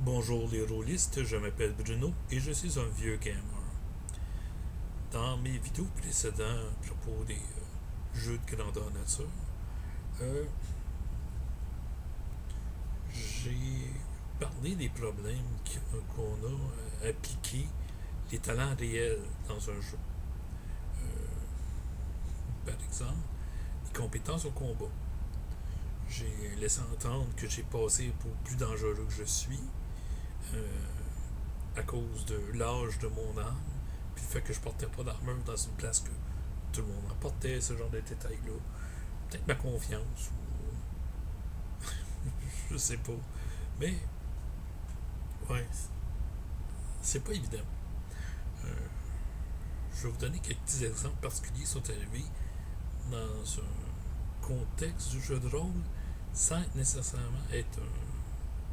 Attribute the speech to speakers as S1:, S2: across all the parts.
S1: Bonjour les rôlistes, je m'appelle Bruno et je suis un vieux gamer. Dans mes vidéos précédentes à propos des jeux de grandeur nature, euh, j'ai parlé des problèmes qu'on a à appliquer les talents réels dans un jeu. Par exemple, les compétences au combat. J'ai laissé entendre que j'ai passé pour plus dangereux que je suis euh, à cause de l'âge de mon arme, puis le fait que je portais pas d'armure dans une place que tout le monde en portait, ce genre de détails-là. Peut-être ma confiance, ou je sais pas. Mais, ouais, c'est pas évident. Euh, je vais vous donner quelques petits exemples particuliers qui sont arrivés dans un contexte du jeu de rôle sans nécessairement être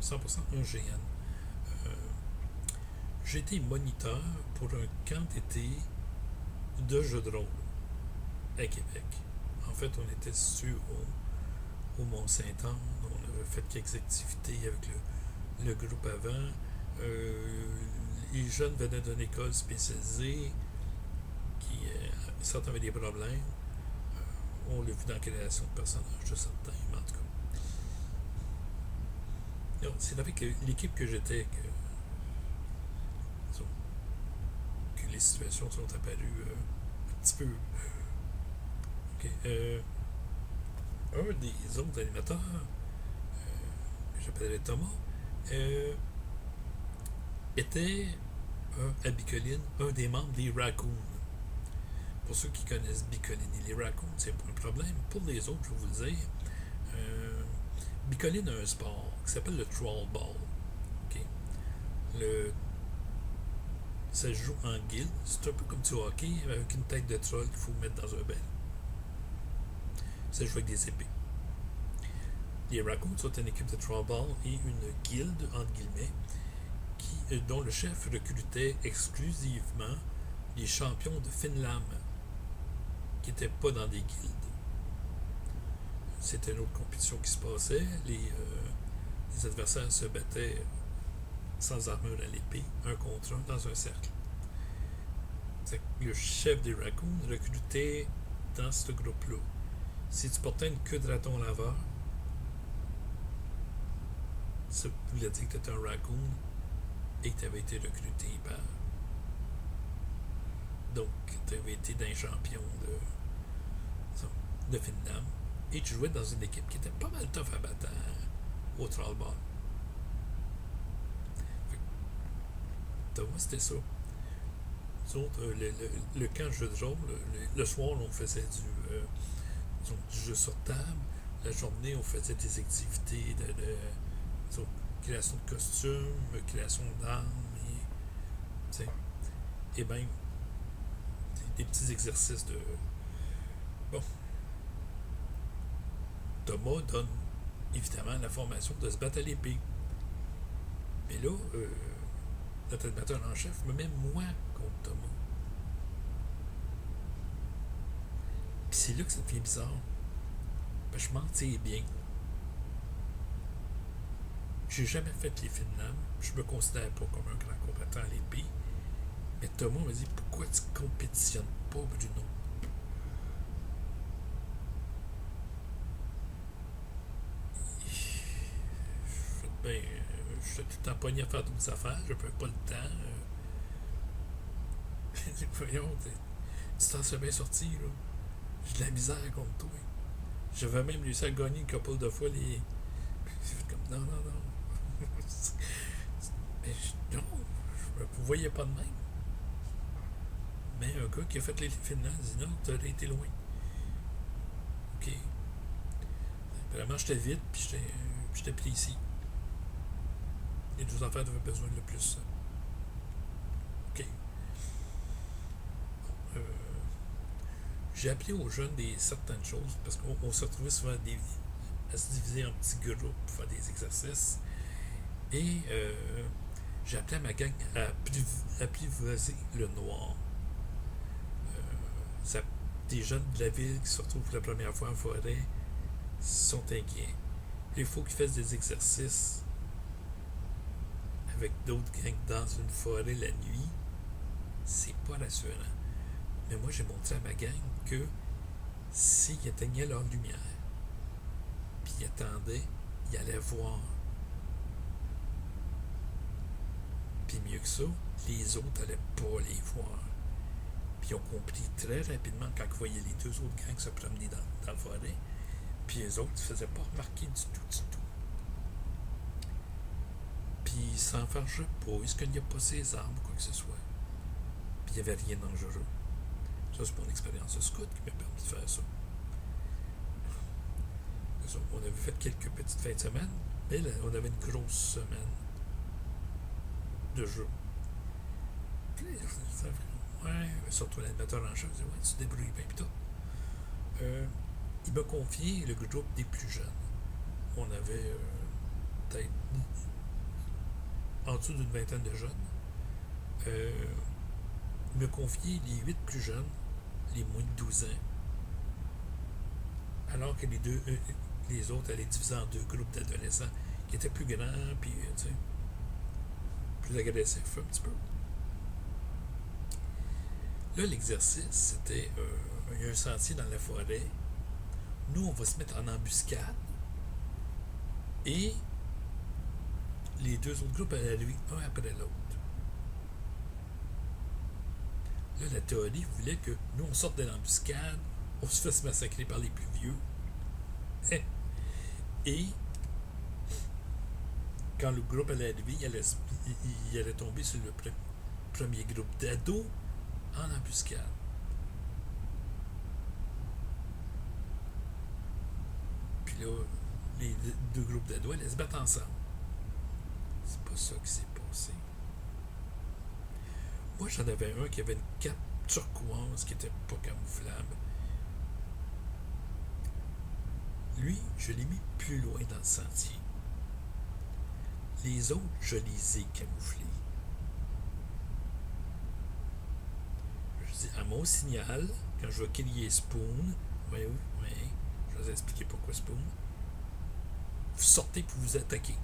S1: 100% un GN. Euh, j'ai été moniteur pour un camp d'été de jeu de rôle à Québec. En fait, on était situé au Mont-Saint-Anne. On avait fait quelques activités avec le groupe avant. Les jeunes venaient d'une école spécialisée qui, certains avaient des problèmes. On l'a vu dans la création de personnages de certains, mais en tout cas. C'est avec l'équipe que j'étais que les situations sont apparues un petit peu. Ok. Un des autres animateurs, que j'appellerais Thomas, euh, était à Bicoline un des membres des Raccoons. Pour ceux qui connaissent Bicoline et les Raccoons, c'est pas un problème. Pour les autres, je vais vous le dire, euh, Bicoline a un sport qui s'appelle le Troll Ball. Ok. Le, ça se joue en guilde. C'est un peu comme du hockey avec une tête de troll qu'il faut mettre dans un bel. Ça se joue avec des épées. Les Raccoons sont une équipe de Troll Ball et une guilde, entre guillemets, dont le chef recrutait exclusivement les champions de Finlam qui n'étaient pas dans des guildes. C'était une autre compétition qui se passait. Les adversaires se battaient sans armure à l'épée, un contre un, dans un cercle. Le chef des Raccoons recrutait dans ce groupe-là. Si tu portais une queue de raton laveur, ça voulait dire que tu étais un raccoon et que tu avais été recruté par. Donc, tu avais été d'un champion de Finlam et tu jouais dans une équipe qui était pas mal tough à battre au trollball. Thomas, c'était ça. Nous autres, le camp de jeu de rôle, le soir, on faisait du jeu sur table. La journée, on faisait des activités de création de costumes, création d'armes, et même des petits exercices de. Bon, Thomas donne évidemment la formation de se battre à l'épée. Mais là, notre animateur en chef me met moi contre Thomas. Puis c'est là que ça devient bizarre. Ben, je m'en tire bien. J'ai jamais fait les Finlandes. Je me considère pas comme un grand combattant à l'épée. Mais Thomas m'a dit pourquoi tu compétitionnes pas, Bruno? Ben, je suis tout le temps pogné à faire d'autres affaires, je peux pas le temps. Voyons, tu t'en serais bien sorti, là. J'ai de la misère contre toi. J'avais même réussi à gagner une couple de fois les. J'ai fait comme non, non, non. Mais non, je me voyais pas de même. Mais un gars qui a fait les Finlandes dit non, t'aurais été loin. Ok. Vraiment, j'étais vite, puis j'étais précis. Les deux affaires avaient besoin de plus. Ok. Euh, j'ai appris aux jeunes certaines choses parce qu'on se retrouvait souvent à se diviser en petits groupes pour faire des exercices. Et j'ai appelé à ma gang à apprivoiser le noir. Ça, des jeunes de la ville qui se retrouvent pour la première fois en forêt sont inquiets. Il faut qu'ils fassent des exercices avec d'autres gangs dans une forêt la nuit, c'est pas rassurant. Mais moi, j'ai montré à ma gang que s'ils éteignaient leur lumière, puis ils attendaient, ils allaient voir. Puis mieux que ça, les autres n'allaient pas les voir. Puis ils ont compris très rapidement quand ils voyaient les deux autres gangs se promener dans la forêt. Puis les autres ne se faisaient pas remarquer du tout. Puis ils ne s'enfargeaient pas, ils ne se cognaient pas ses armes ou quoi que ce soit. Puis il n'y avait rien de dangereux. Ça, c'est mon expérience de scout qui m'a permis de faire ça. On avait fait quelques petites fins de semaine, mais là, on avait une grosse semaine de jeu. Puis là, surtout l'animateur en chef, il disait, ouais, tu te débrouilles bien, pis tout. Il m'a confié le groupe des plus jeunes. On avait peut-être en dessous d'une vingtaine de jeunes. Il m'a confié les 8 plus jeunes, les moins de 12 ans, alors que les autres allaient diviser en 2 groupes d'adolescents qui étaient plus grands, puis plus agressifs un petit peu. Là, l'exercice, c'était, il y a un sentier dans la forêt. Nous, on va se mettre en embuscade. Et les 2 autres groupes allaient arriver un après l'autre. Là, la théorie voulait que nous, on sorte de l'embuscade, on se fasse massacrer par les plus vieux. Et quand le groupe allait arriver, il allait tomber sur le premier groupe d'ados en embuscade. Puis là, les 2 groupes d'ados allaient se battre ensemble. C'est pas ça qui s'est passé. Moi, j'en avais un qui avait une cape turquoise qui était pas camouflable. Lui, je l'ai mis plus loin dans le sentier. Les autres, je les ai camouflés. Je dis, à mon signal, quand je vais crier Spoon, oui, je vais vous expliquer pourquoi Spoon, vous sortez pour vous attaquer.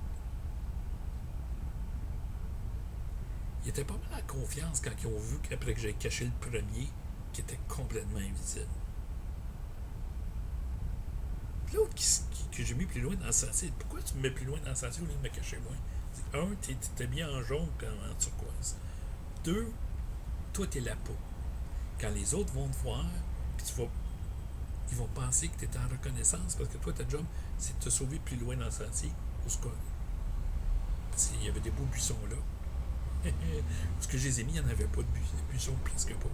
S1: Ils étaient pas mal en confiance quand ils ont vu qu'après que j'ai caché le premier, qui était complètement invisible. Puis l'autre que j'ai mis plus loin dans le sentier, pourquoi tu me mets plus loin dans le sentier au lieu de me cacher moins? Un, t'es bien en jaune et en turquoise. 2, toi, t'es la peau. Quand les autres vont te voir, puis ils vont penser que t'es en reconnaissance parce que toi, ta job, c'est de te sauver plus loin dans le sentier. Parce qu'il y avait des beaux buissons là. Parce que je les ai mis, il n'y en avait pas de buissons, presque pas.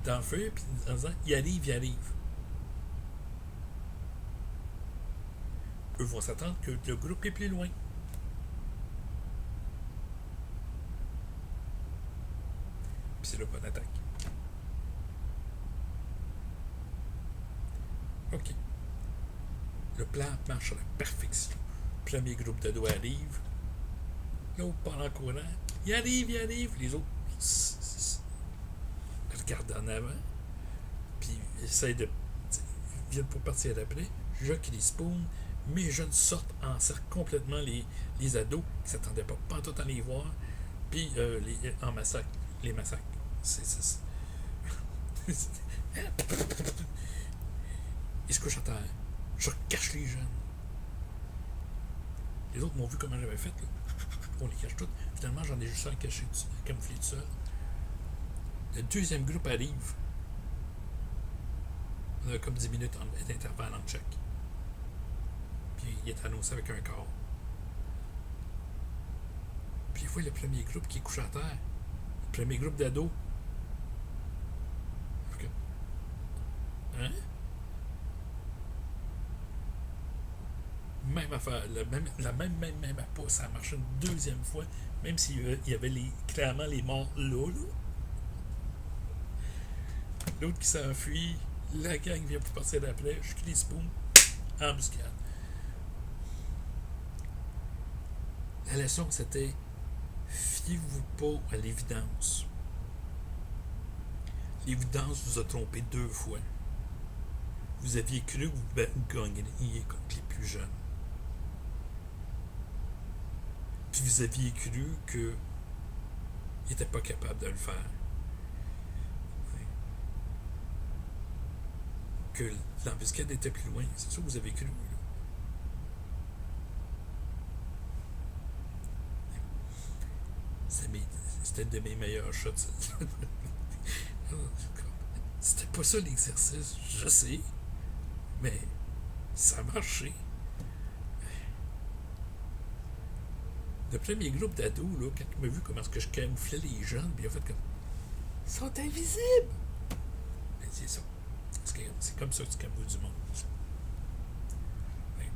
S1: Dans le feu, puis en disant, il arrive. Eux vont s'attendre que le groupe est plus loin. Puis c'est là qu'on attaque. OK. Le plan marche à la perfection. Premier groupe de doigts arrive. L'autre part en courant. Il arrive. Les autres regardent en avant. Puis essayent de. Viennent pour partir après. Je crie Spoon. Mes jeunes sortent en cercle complètement les ados qui ne s'attendaient pas tout à les voir. Puis en massacre. Les massacres. C'est. Ils se couchent à terre. Je cache les jeunes. Les autres m'ont vu comment j'avais fait. Là. On les cache toutes. Finalement, j'en ai juste un caché, camouflé tout seul. Le deuxième groupe arrive. On a comme 10 minutes d'intervalle en check. Puis il est annoncé avec un corps. Puis il voit le premier groupe qui est couché à terre. Le premier groupe d'ados. Hein? Même affaire, la même pas, ça a marché une deuxième fois, même s'il y avait clairement les morts là. L'autre qui s'enfuit, la gang vient pour partir d'après, je crie Spoon, embuscade. La leçon, c'était fiez-vous pas à l'évidence. L'évidence vous a trompé 2 fois. Vous aviez cru que vous gagneriez contre les plus jeunes. Puis vous aviez cru qu'il n'était pas capable de le faire. Que l'embuscade était plus loin. C'est ça que vous avez cru. Là. C'était un de mes meilleurs shots. C'était pas ça l'exercice, je sais. Mais ça a marché. Le premier groupe d'ados, là, quand il m'a vu comment est-ce que je camouflais les jeunes, puis il a fait comme ils sont invisibles! Mais c'est ça. C'est comme ça que tu camoufles du monde. Ouais.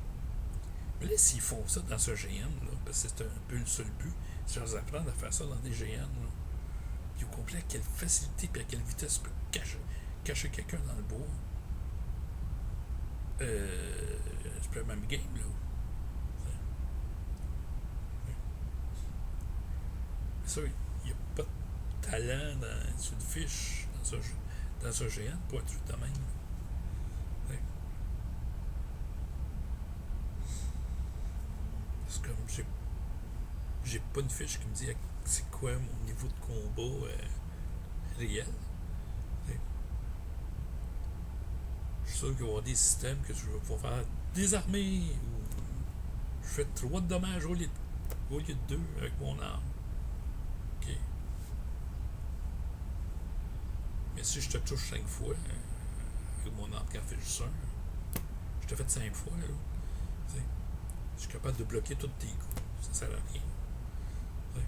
S1: Mais là, s'ils font ça dans ce GN, là, parce que c'est un peu le seul but, c'est de leur apprendre à faire ça dans des GN. Là. Puis au complet, à quelle facilité et à quelle vitesse tu peux cacher quelqu'un dans le bois. C'est pas le même game, là. Ça, il n'y a pas de talent sur une fiche dans ce géant pour être de même. Ouais. C'est comme j'ai pas une fiche qui me dit c'est quoi mon niveau de combat réel. Ouais. Je suis sûr qu'il va y avoir des systèmes que je vais pouvoir faire désarmer ou je fais 3 de dommages au lieu de 2 avec mon arme. Ok. Mais si je te touche 5 fois, avec mon arme qui en fait juste 1, je te fait 5 fois, là. T'sais, je suis capable de bloquer tous tes coups. Ça sert à rien. T'sais.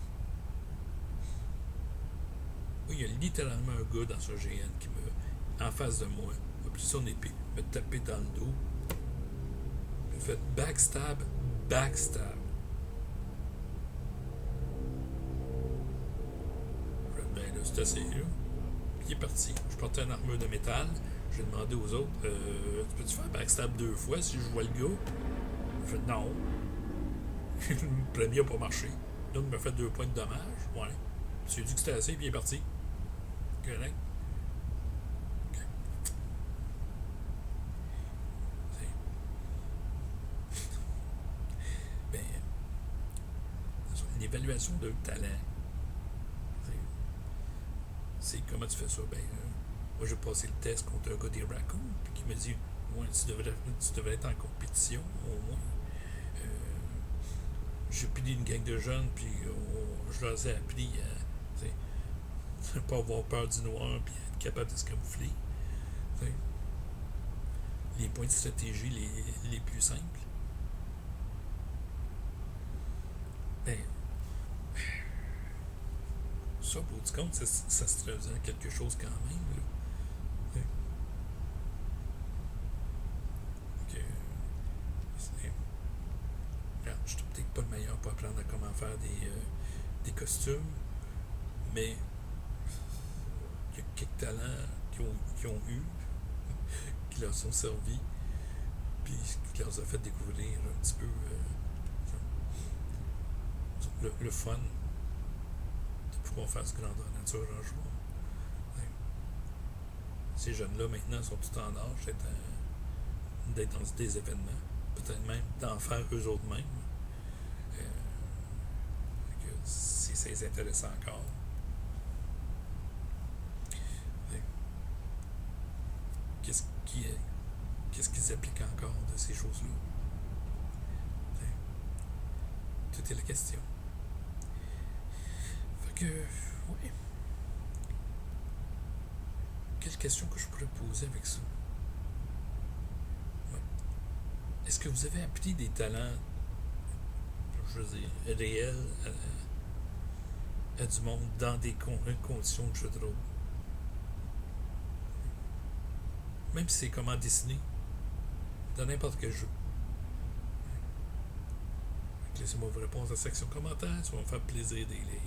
S1: Oui, il y a littéralement un gars dans ce GN qui me, en face de moi, m'a pris son épée, m'a tapé dans le dos, m'a fait backstab. Ben là, c'est assez, là. Puis il est parti. Je portais une armure de métal. J'ai demandé aux autres, tu peux-tu faire backstab 2 fois si je vois le gars? J'ai fait non. Le premier n'a pas marché. Donc, il m'a fait 2 points de dommage. Ouais. J'ai dit que c'était assez, puis il est parti. Correct. Okay. Ben, une évaluation de talent. C'est comment tu fais ça? Ben, moi, j'ai passé le test contre un gars des Raccoons, puis qui me dit ouais, tu devrais être en compétition, au moins. J'ai pris une gang de jeunes, puis je leur ai appris à ne pas avoir peur du noir, puis être capable de se camoufler. T'sais. Les points de stratégie les plus simples. Ben, ça, au bout du compte, ça se traduit en quelque chose quand même. Là. Je suis peut-être pas le meilleur pour apprendre à comment faire des costumes, mais il y a quelques talents qui ont eu, qui leur sont servis, puis qui leur a fait découvrir un petit peu le fun de pouvoir faire ce grandeur nature en jouant. Ouais. Ces jeunes-là, maintenant, sont tout en âge d'être dans des événements, peut-être même d'en faire eux autres mêmes. C'est intéressant encore. Qu'est-ce qu'ils appliquent encore de ces choses-là? Tout est la question. Fait que, oui. Quelle question que je pourrais poser avec ça? Ouais. Est-ce que vous avez appris des talents, je veux dire, réels à du monde dans des conditions de jeu de rôle? Même si c'est comment dessiner, dans n'importe quel jeu. Laissez-moi vous répondre dans la section commentaires, ça va me faire plaisir de les lire.